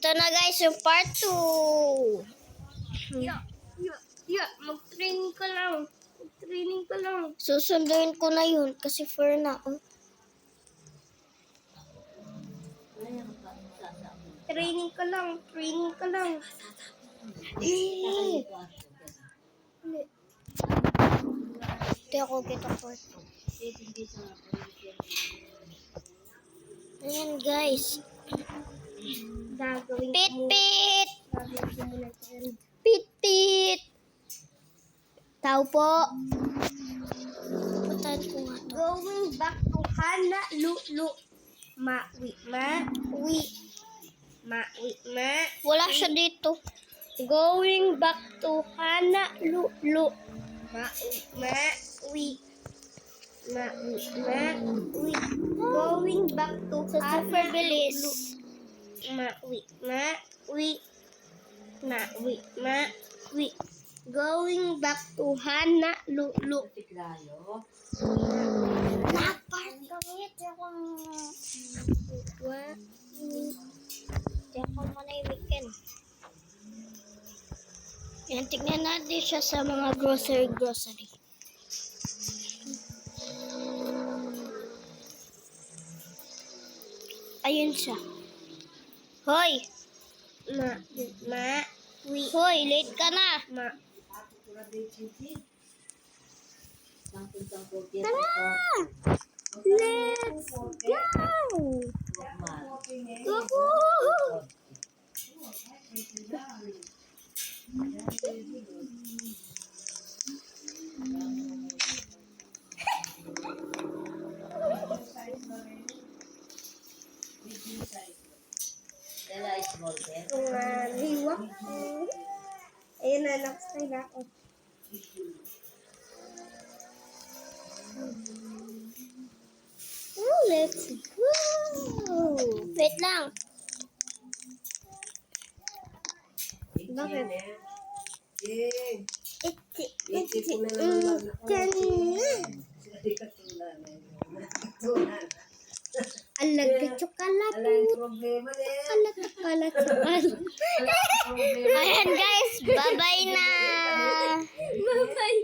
Ito na guys, yung part 2. Mag-training ka lang. Mag-training ka lang. Susunduin ko na yun kasi fair na. Training ka lang. Training ka lang. Hindi ako kita part 2. Ayan guys. Gagawin Pit mo. pit! Gagawin ko muna trend. Pit pit! Tao po. Patayin ko nga to. Going back to Hana Lulu. Ma-wi. Ma-wi. Ma-wi. Ma. Wala siya dito. Going back to Hana Lulu. Ma-wi. Ma-wi. Ma-wi. Ma-wi. Going back to Sa super bilis. Ma-wi. Ma-wi. Ma-wi. Ma-wi. Going back to Hana Lulu. Napart kami. Ito akong... Ito ako manahimikin. Yan, tignan natin siya sa mga grocery. Ayun siya. Hoy! Ma-wi. Hoy, late ka na. Ma. Tara! Let's go! Woohoo! Liwak. Ayun na, nakastay na ako. Oh, let's go! Wait lang. Bakit? Alag ka tsokalat. Kalat. Ayan guys, bye-bye na! Bye-bye.